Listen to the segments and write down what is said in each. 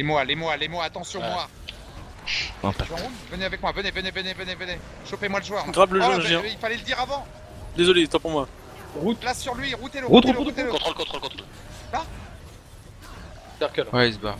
Les mots, attention, moi. Non, pas. Venez avec moi, venez. Chopez-moi le joueur. Grave le jeu, je viens. Il fallait le dire avant. Désolé, c'est pas pour moi. Place sur lui, routez-le. Contrôle. Là. Circle. Ouais, il se barre.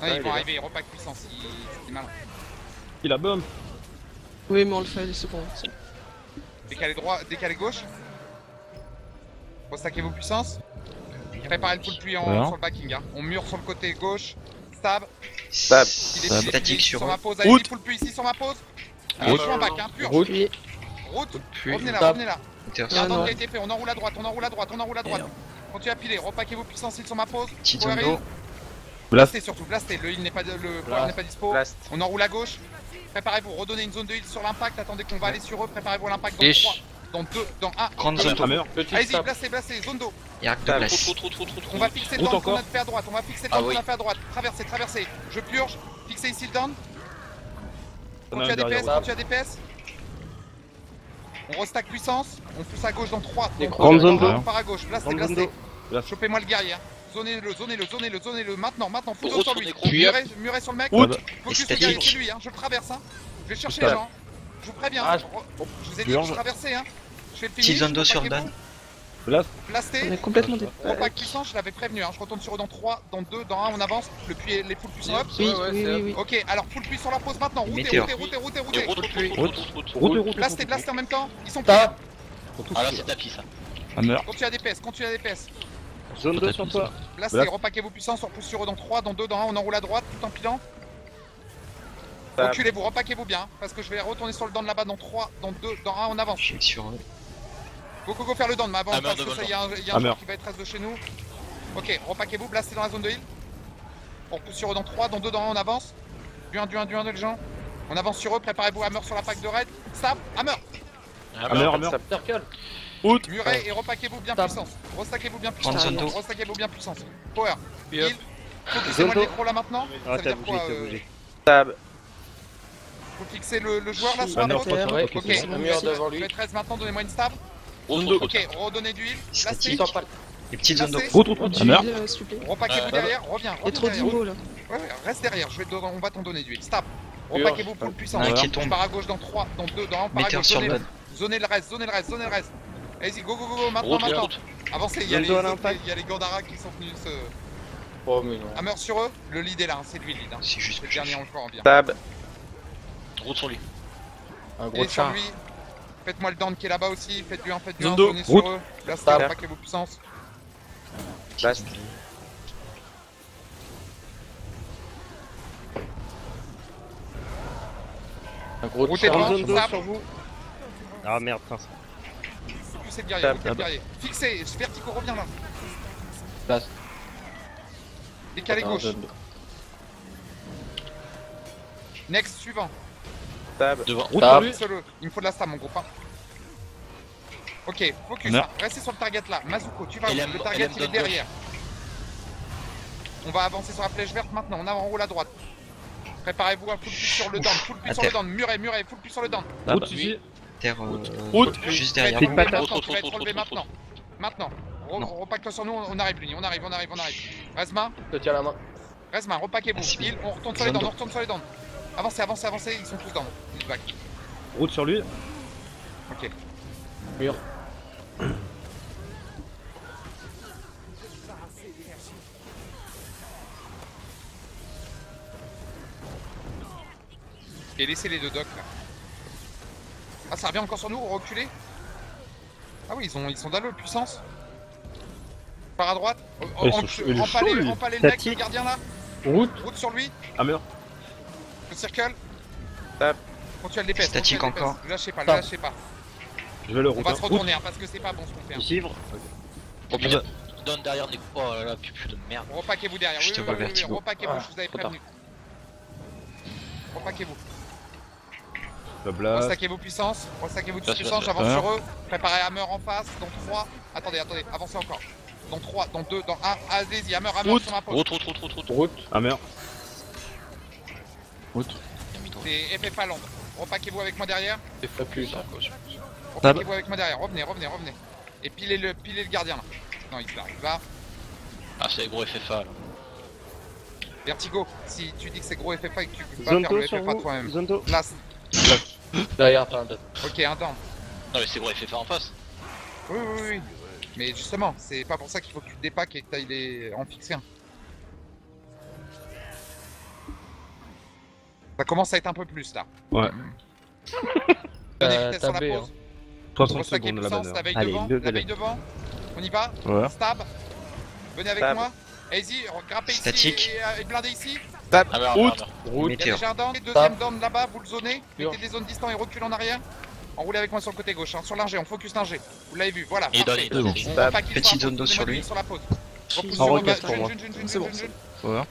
Ils vont arriver, repack puissance, c'est malin. Il a bomb. Oui, mais on le fait, c'est bon. Décalez droit, décalez gauche. Restackez vos puissances. Préparez le full pluie sur le backing. Hein. On mure sur le côté gauche. Stab. Statique sur ma pause. Allez, full pluie ici sur ma pause. Je suis en back, hein, pur. Route. Revenez là. Non. Qui a été fait. On enroule à droite. Continuez à piler. Repackez vos puissances sur ma pause. Petite zone d'eau. Blastez surtout, blastez. Le heal n'est pas, le power n'est pas dispo. On enroule à gauche. Préparez-vous, redonnez une zone de heal sur l'impact. Attendez qu'on va aller sur eux. Préparez-vous à l'impact dans 3, dans 2, dans 1. Grande zone d'eau. Allez-y, blastez, zone d'eau. Y'a que de place. On va fixer le down qu'on a fait à droite. Traversez. Je purge. Fixez ici le down. Continue à DPS. On restack puissance. On pousse à gauche dans 3. Grande zone d'eau. On part à gauche. Blastez. Chopez-moi le guerrier. Zonez-le. Maintenant. Full zone sur lui. Murez sur le mec. Focus le guerrier, c'est lui. Je le traverse. Je vais chercher les gens. Je vous préviens. Je vous ai dit que je traversais. Je fais le finish. Petite zone d'eau sur le down. Blasté. On est complètement Repack puissance, je l'avais prévenu. Je retourne sur eux dans 3, dans 2, dans 1, on avance. Le puits, les full puissants up. Oui. Ok, alors full puits sur la pause maintenant. Routez. Blasté en même temps. Ils sont plus. Ah là, c'est tapis ça. Continue à DPS. Zone 2 sur toi. Blasté, repackez vos puissances, on repousse sur eux dans 3, dans 2, dans 1, on enroule à droite tout en pilant. Reculez-vous, repackez-vous bien, parce que je vais retourner sur le down là-bas dans 3, dans 2, dans 1, on avance. Je suis sur eux. Go faire le down, mais avant, parce que ça, il y a un joueur qui va être reste de chez nous. Ok, repackez-vous, blastez dans la zone de heal. On repousse sur eux dans 3, dans 2, dans 1, on avance. Du 1, les gens. On avance sur eux, préparez-vous Hammer sur la pack de raid. Stab, Hammer. Circle. Murez et repackez-vous bien puissance. Restackez-vous bien puissance. Power. Heal. Focusez-moi le nécro là maintenant. Ça veut dire quoi Stab. Faut fixer le joueur là sur la pause. Ok, devant lui. je vais 13 maintenant, donnez-moi une stab. Ok, redonnez du heal. Statique. Les petites zones d'eau. Repackez-vous derrière, reviens. Il y a trop d'immo là. Ouais, reste derrière, on va t'en donner du heal. Stab. Repackez-vous pour le puissant. On part à gauche dans 3, dans 2, dans 1, on part à gauche. Zonez le reste. Allez-y, go, maintenant. Avancez, il y a les Gandara qui sont venus se... Oh mais non. Hammer sur eux, le lead est là, c'est lui le lead. C'est juste le dernier encore bien. Stab. Route sur lui. Un gros sur lui. Faites-moi le down qui est là-bas aussi, faites du 1, venez sur eux. Blastez, repackez vos puissances. Blast. Un gros Routez devant, stab. Ah merde, pince. Poussez le guerrier, Fixez, vertico, reviens là. Blast. Décalé gauche. Next, suivant. Stab. Devant. Il me faut de la stab, mon groupe. Ok, focus. Restez sur le target là. Mazuko, tu vas où? Le target il est derrière. On va avancer sur la flèche verte maintenant. On enroule à droite. Préparez-vous un full push sur le down. Full push sur le down. Murez, full push sur le down. Route ici. Terre juste Tu derrière. vas être relevé maintenant. Repack-toi sur nous, on arrive, Luni. On arrive. Resma. Je te tiens la main. Resma, repackez-vous. On retourne sur les dents, Avancez, ils sont tous dans. Route sur lui. Ok. Mur. Et laissez les deux docks là. Ah, ça revient encore sur nous, reculez. Ah oui, ils sont d'alleux, puissance. Par à droite. Empalez le mec, le gardien là. Route sur lui. Hammer. Le circle. Stab. Continue à le DPS. Statique encore. Ne lâchez pas. Je vais le On va se retourner parce que c'est pas bon ce qu'on fait. Suivre. Oh putain. Donne derrière des. Oh là là, putain de merde. Repackez-vous derrière. Je te vois vertigo. Repackez-vous, je vous avais prévenu. Repackez-vous. Restackez vos puissances, j'avance sur eux. Préparez Hammer en face, dans 3. Attendez, avancez encore. Dans 3, dans 2, dans 1. Allez-y, Hammer sur ma pause. Route. Hammer. C'est FF à Londres. Repackez-vous avec moi derrière. C'est pas plus. Repackez-vous avec moi derrière. Revenez. Et pilez le gardien là. Non, il se barre. Ah, c'est gros FFA là. Vertigo, si tu dis que c'est gros FFA et que tu peux pas faire Zonto le sur FFA vous. toi-même. Zonto. Place. Derrière, t'as un down. Ok, un down. Non, mais c'est gros FFA en face. Oui, oui, oui. Mais justement, c'est pas pour ça qu'il faut que tu te dépaques et que t'ailles les... en fixer un. Ça commence à être un peu plus là. Ouais. Donnez vitesse sur la B, pause. 60 Restaquer secondes la puissance, bannière. la veille Allez, devant, le la veille galet. devant. On y va. Ouais. Stab. Venez avec Stab. moi. Allez-y, grimpez ici Statique. et blindez ici. Hammer, Route. Il y a Météor. déjà un down, deuxième down là-bas, vous le zonez. Mettez des zones distantes et reculez en arrière. Enroulez avec moi sur le côté gauche, hein. Sur l'ingé, on focus l'ingé. Vous l'avez vu, voilà. Il donne, Parfait. il donne. On Stab. repack Petite sur la zone pause, d'eau sur donnez-moi lui. sur la pause. Repousse En sur roquette le pour moi. C'est bon. Ouais.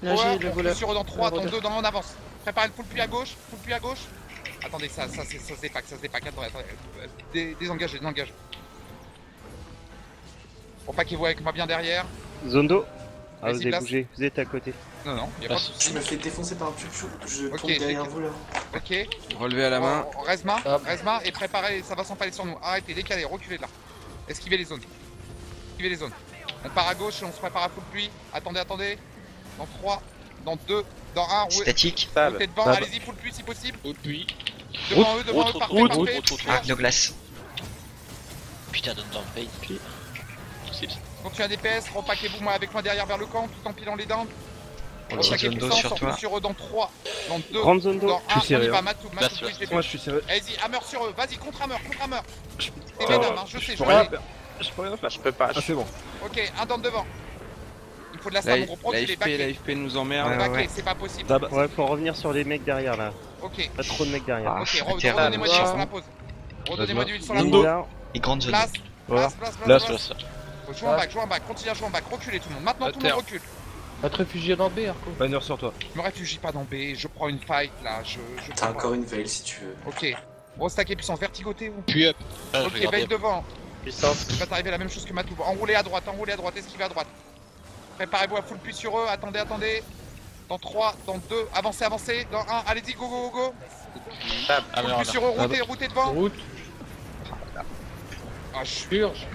Là, j'ai le on voleur. pousse sur eux dans 3, dans voleur. 2, dans 1, on avance. Préparez le full puits à gauche, full puits à gauche. Attendez, ça se dépack, attendez, désengagez, désengagez. Repackez-vous avec moi bien derrière. Zondo. Ah, Vas-y, vous avez place. bougé, vous êtes à côté. Non, non, y'a pas de Je soucis. me fais défoncer par un chouchou, je Ok, tombe derrière c'est- vous là. Ok. Relevé à la main. Resma et préparez, ça va s'empaler sur nous. Arrêtez, décalez, reculez de là. Esquivez les zones. Esquivez les zones. On part à gauche et on se prépare à full pluie. Attendez, attendez. Dans 3, dans 2, dans 1, Statique. Stab. routez devant, Stab. allez-y, full pluie si possible. Au puits. Devant eux, parfait, parfait. Arc de glace. Putain, donne dans le pays. Continuez à DPS, repaquez-vous moi avec moi derrière vers le camp, tout en pilant les dents. Petite Repaquez zone d'eau puissance, sur on toi. repousse sur eux dans 3, dans 2, Grande zone d'eau. dans 1, Je suis on y sérieux. va, Matou, Là, je l'ai Moi, vu. je suis sérieux. Allez-y, hammer sur eux, vas-y, contre hammer. Je- C'est Venom, hein, je sais, je peux rien l'ai. faire. Je peux rien faire. Je peux pas. Ah, c'est bon. Ok, un down devant. Il faut de la stab, mon gros pro, tu les backés. L'AFP nous emmerde. Ouais, Backés, ouais. c'est pas possible. Stab. Ouais, faut revenir sur les mecs derrière là. Ok, Pas trop de mecs derrière. Ah, ok, intérêt. redonnez-moi du huile sur la pause. Redonnez-moi du huile sur la pause. Là. Et grande zone. Place, Voilà. place. Place. Joue en back, continue à jouer en back, reculez tout le monde. Maintenant tout le monde recule. Va te réfugier dans B, Arco. Banner sur toi. Je me réfugie pas dans B, je prends une fight là, je T'as prends- encore une veille si tu veux. Ok. Restaquer puissance, vertigoté où Puis up. Ah, Ok, veille devant. Puissance. Il va t'arriver la même chose que Matou. Enroulez à droite, esquivez à droite. Préparez-vous à full puits sur eux, attendez. Dans 3, dans 2, avancez. Dans 1, allez-y, go. Full puits sur eux, routez devant. Route. Ah, je suis... Purge.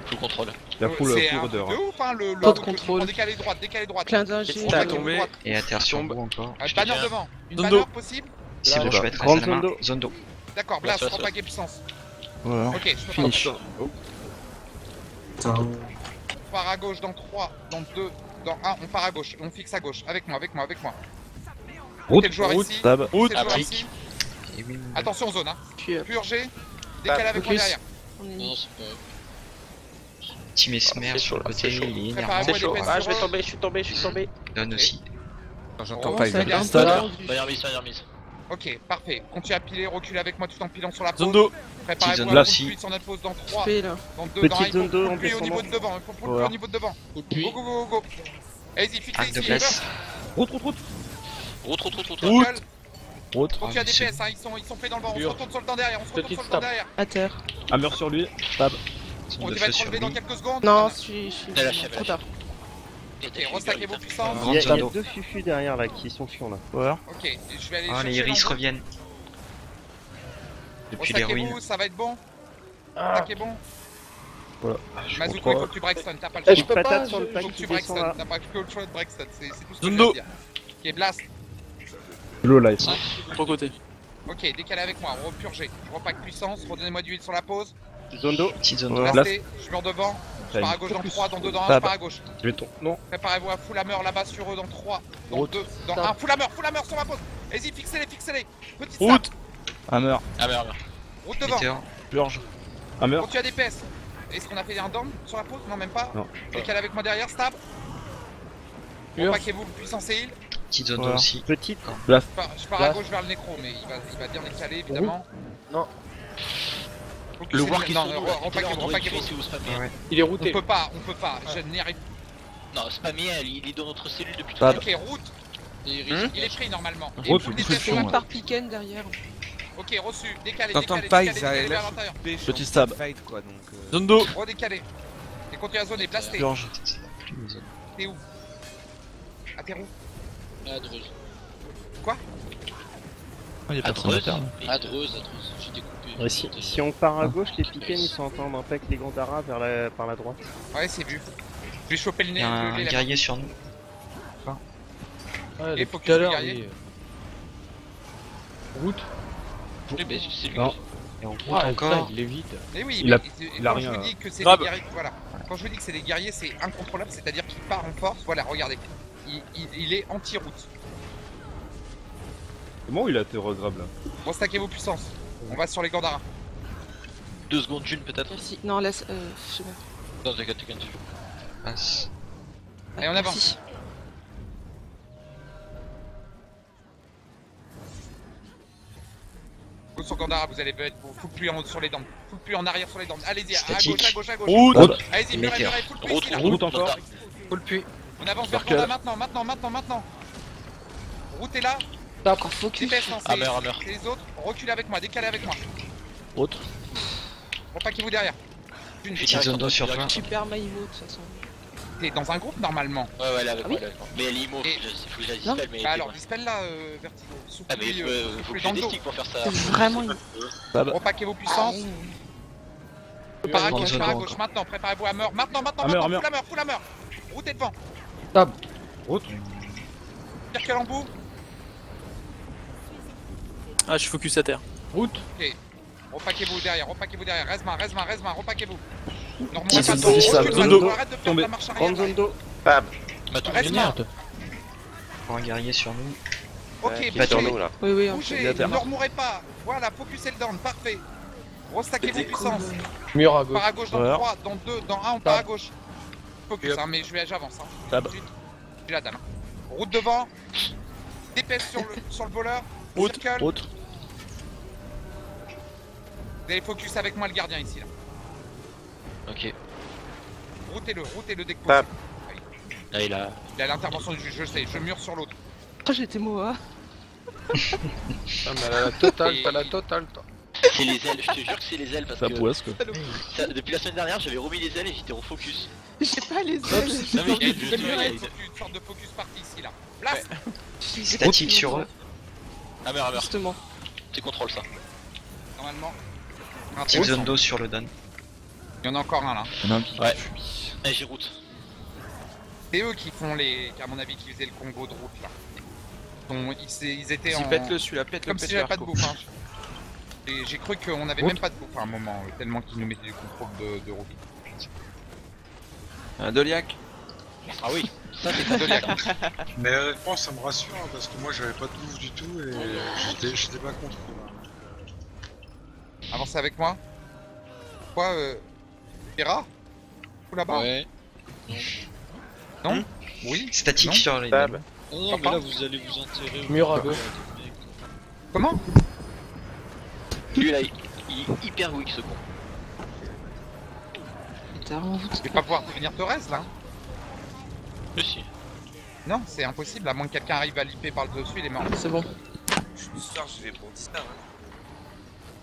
Tout contrôle. La foule C'est un d'heure. truc de ouf, hein, le Pas de route, contrôle. on décale droite. Clin d'ingé. T'as Repaquez-vous tombé. droite. Et à terre sur vous encore. Banner devant. Une Zone banner d'eau. possible. C'est bon, je vais être à Grande la main. zone d'eau. Zone d'eau. D'accord, blast, Blast, repaquer puissance. Voilà. Ok, je peux pas. Finish. Putain. On part à gauche dans 3, dans 2, dans 1, on part à gauche, on fixe à gauche, avec moi. Route. C'est le joueur ici, Stab. c'est le joueur Applique. ici. Et oui. Attention zone, hein. Puis, Purger, décalé avec moi Focus. derrière. on est Non, c'est pas. Petit mesmer sur le côté, il est énervant. Préparez-vous à DPS sur eux. je suis tombé. Donne aussi. J'entends Oh, pas, ça il y est, va. un Stop. Dernière mise. Ok, parfait. Continuez à piler, reculez avec moi tout en pilant sur la pause. Zone d'eau. Préparez-vous Petite à zone la aussi. full sur notre pause dans 3, fait là. dans 2, Petite dans 1, il zone faut d'eau, full en pluie au descendant. niveau de devant, il faut full pluie Voilà. au niveau de devant. Au puits. Go. Allez-y, fixez Arc de ici. glace. Route. Route. Recule. Route. Continue à DPS, hein, ils sont faits dans le vent. On se Pur. retourne sur le temps derrière, Petite stab. À terre. Hammer sur lui. Stab. Zone On de va feu être sur relevé lui. dans quelques secondes. Non, je suis Elle a lâché, trop tard. Ok, restaquez vos puissances. Il y a Grande zone d'eau. deux fufus derrière là qui sont fions là. Ouais. Ok, je vais aller Ah, chercher les iris l'enjeu. reviennent. Depuis les ruines. Restaquez-vous, ça va être bon. Attaquez bon. Voilà. Mazuko, il faut que tu breakstone, t'as pas le Eh, choix. je peux Patate pas, sur le je- pack Faut que qui tu descend breakstone, là. t'as pas que le choix de breakstone, c'est tout ce que je Zone viens d'eau. de dire. Ok, blast. Low life. Trop côté. Ok, décalé avec moi, repurger. Je repack puissance, redonnez-moi du huile sur la pause. Zone d'eau. Petite zone Ouais. d'eau. Blasté, je meurs devant. Je pars à gauche dans 3, dans 2, dans 1, je Stab. pars à gauche. Je vais tomber. Non. Préparez-vous à full hammer là-bas sur eux dans 3, dans Route. 2, dans Stab. 1. Full hammer sur ma pause. Allez-y, fixez-les. Petite stab. Route. Hammer. Route devant. Météor. Purge. Hammer. Continue à DPS. Est-ce qu'on a fait un down sur la pause? Non, même pas. Non. Décalé avec moi derrière, stab. Repaquez-vous, puissance et heal. Petite zone d'eau Voilà. aussi. Petite. Je pars à gauche vers le nécro, mais il va bien décaler évidemment. Non. Focus Le et- war qui non, sont repaquez-vous. si vous spammez. Ouais. Il est On routé. peut pas, je n'y arrive Non, spammez, il est dans notre cellule depuis tout Pas à pas. l'heure. Ok, route, Et il est pris normalement. Route, Full c'est DPS, plus chiant, on Une va- par Piken derrière. Ok, reçu, décalé, T'entends décalé, pas, décalé, ils arrivent décalé vers là. l'intérieur. Petit stab. Fight quoi donc. Zone d'eau. Redécalé. Et continue à zoner, blasté. Purge. T'es où? À tes roues. Adreuse. Quoi? Il y a personne à Adreuse. terre. Adreuse. J'ai découpé. Si on part à gauche, les piquets ils s'entendent un peu avec les Gandara par la droite. Ouais, c'est vu. Je vais choper le Il nez, y a le un nez là. guerrier sur nous. Ouais, Et depuis focus tout à le l'heure, guerrier. lui. Route. Eh ben, c'est lui. Non. Et on route Ah, putain, encore. il est vite. Mais oui, Il a- mais il a quand je rien, vous dis que c'est grave. des guerriers, voilà. Quand je vous dis que c'est des guerriers, c'est incontrôlable, c'est-à-dire qu'il part en force. Voilà, regardez. Il est anti-route. Comment il a été regardable là? Bon, stackez vos puissances. On va sur les Gandara. 2 secondes d'une peut-être. Merci. Non, laisse. Je sais pas. Non, t'inquiète. Passe. Allez, on avance. Merci. Go sur Gandara, vous allez être full pluie sur les dents. Full pluie en arrière sur les dents. Allez-y, à Statique. gauche, à gauche, à gauche. Route. Allez-y, murez, Météore. murez, full pluie ici, là. Route encore. Full puits. On avance vers Circle. Gandara maintenant. Route est là. Encore focus. DPS, non, Hammer. c'est les autres. Reculez avec moi, décalez avec moi. Autre. Repaquez-vous derrière. Une Petite zone d'eau sur toi. Super Maïmo de toute façon. T'es dans un groupe normalement. Ouais, là avec Ah moi. oui. Là, avec moi. Mais l'IMO, Et- faut que je la Non. dispelle, mais. Bah alors, dispelle là, Vertigo. Souffle Ah, mais lui, faut souffle que dans j'ai le des dos. sticks pour faire ça. C'est vraiment une. Repaquez vos puissances. Par à gauche, maintenant. Préparez-vous à mort. Maintenant. Hammer. Full hammer. Route est devant. Route. Circle en bout. Ah, je suis focus à terre. Route. Ok. Repaquez-vous derrière. Resma. Repaquez-vous. Non, Petite pas zone trop. d'eau, Recule, zone d'eau. arrête de faire Tombé. ta marche Grande arrière. zone d'eau. Bah, tout Reste bien. Pour un guerrier sur nous. Ok, Pas sur bougez. nous là. Oui, Bougez, Il est à ne terre. remourez pas. Voilà, focussez le down, parfait. Restackez vos puissances. Mur à On gauche. part à gauche dans Ouais. 3, dans 2, dans 1, on part à gauche. Focus, hein, mais j'avance. Hein. Tab. Tout de suite. J'ai la dalle. Route devant. DPS sur le voleur. Route. Circle. Autre. Vous allez focus avec moi le gardien ici. Là. Ok. Routez-le dès que Tab. possible. Là, il a. Il a l'intervention du juge, je sais, je mure sur l'autre. Oh, j'étais Moa. Ah, mais elle a la totale, Et- t'as la totale, toi. C'est les ailes, je te jure que c'est les ailes parce Ça que. poisse quoi. Depuis la semaine dernière, j'avais remis les ailes et j'étais en focus. J'ai pas les ailes. Non, mais Il y a je une sorte de focus party ici là. Place. Statique sur eux. Hammer. Justement. Tu contrôles ça. Normalement. Petite zone d'eau sur le don. Il y en a encore un là. Il y en a un qui Ouais. fuit. Eh, j'ai route. C'est eux qui font à mon avis, qui faisaient le Congo de route là. Ils étaient en. Pète-le celui-là, pète-le. Comme si j'avais pas de bouffe. Hein. Et j'ai cru qu'on avait même pas de bouffe à un moment, tellement qu'ils nous mettaient du contrôle de route. Un Doliac. Ah oui, Ça c'est de l'IA. Mais honnêtement, ça me rassure hein, parce que moi j'avais pas de bouffe du tout et j'étais pas contre. Avancez avec moi. Quoi, Hera ou là-bas? Ouais. Non. Oui. Statique Non. sur les Tab. don. Non, mais là vous allez vous enterrer. Mur à gauche. Comment? Lui là, il est hyper weak ce con. Je vais pas pouvoir devenir Torres là. Mais si. Non, c'est impossible, à moins que quelqu'un arrive à l'IP par le dessus, il est mort. C'est bon. Je vais pour ça.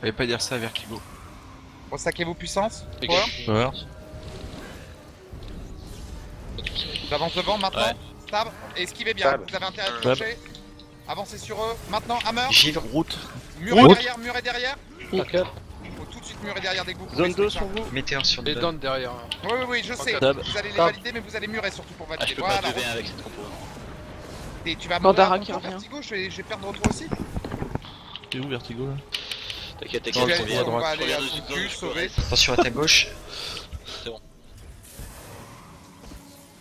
Fallait pas dire ça à Vertigo. Ressaquez vos puissances. Les Power. gars. Ouais. J'avance devant maintenant. Ouais. Stab. Esquivez bien, Stab. vous avez intérêt à Stab. toucher. Avancez sur eux. Maintenant, hammer. Givre. Route. Mur Route. derrière, mur et derrière. T'inquiète. Faut tout de suite mur et derrière dès que vous Zone pouvez, 2 c'est sur ça. vous. Météore sur le Les don. dons derrière. Oui, je sais. Tab. Vous allez les Tab. valider, mais vous allez murer surtout pour Ah, je valider. peux pas Voilà. te lever avec cette compo. Et tu vas Gandara mourir qui à ton tour, revient. Vertigo, je vais perdre toi aussi. T'es où Vertigo là? T'inquiète, Je t'inquiète, vais- je reviens. on va Je aller reviens à de son suite, cul, je sauver. progresse. Attention à ta gauche.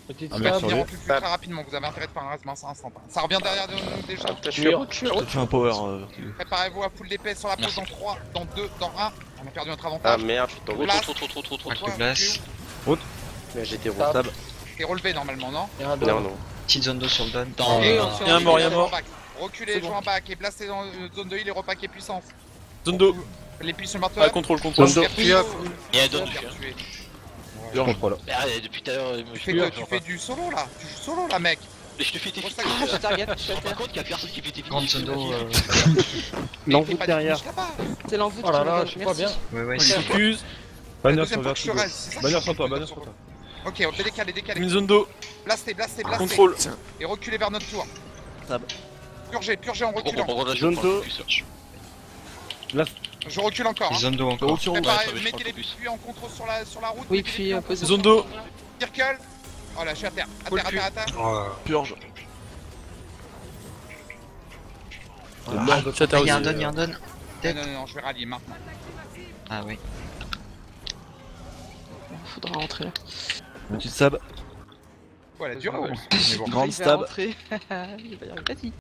Petite Ah, merde, stab. Venir sur en plus très rapidement, vous avez intérêt de faire un resmain, c'est instantané. Ça revient derrière de nous déjà. Mur. T'as fait un power Vertigo. Préparez-vous à full DPS sur la pause Merci. dans 3, dans 2, dans 1. On a perdu notre avantage. merde, je suis tombé. Place. Trop. Marque Toi, de glace. Mais j'étais Stab. Stab. T'es relevé normalement, non? Et un Non, don. non. Petite zone d'eau sur le don. Dans. Et on Reculez, se Il y a un mort, il y a un jouez mort. en back. Reculez, C'est jouez bon. en back et placez dans zone de heal et repaquez puissance. Zone d'eau. Les puissions marteaux. Ah, contrôle. Vertigo. Il y a un don dessus. Je crois là. Ah, depuis tout à l'heure, moi je Tu fais fais, peur, tu genre fais pas. du solo là, tu joues solo là mec. Mais je te fais tes Gros fils. sac. Je target, je suis à Par terre. contre, il y a personne qui fait tes fils. Grande zone d'eau. Mais L'envoûte fais pas derrière. des fiches là-bas. C'est l'envoûte Oh là qui me là, donne, je suis pas merci. bien. Ouais, ouais, Il c'est focus. La Banner deuxième sur fois que je Vertigo. reste, c'est ça que Banner je sur toi, suis banner sur toi. Ok, on peut décaler. Une zone d'eau. Blastez. Contrôle. Et reculez vers notre tour. Tab. Purgez en reculant. Zone d'eau. Je recule encore. Hein. zone d'eau encore. Sur Préparez, ça va, je mettez prends les le focus. puits en contrôle sur la route. Oui, mettez les puis puits en posé. Zone d'eau. Circle. Oh là, je suis à terre. À terre. Purge. Il y a un don, il y a un don. Non, je vais rallier maintenant. Ah oui. Faudra rentrer là. Une petite stab. Ouais, elle a dur. Ouais. Mais bon. Grande Il va stab. rentrer. Il va y arriver. Vas-y.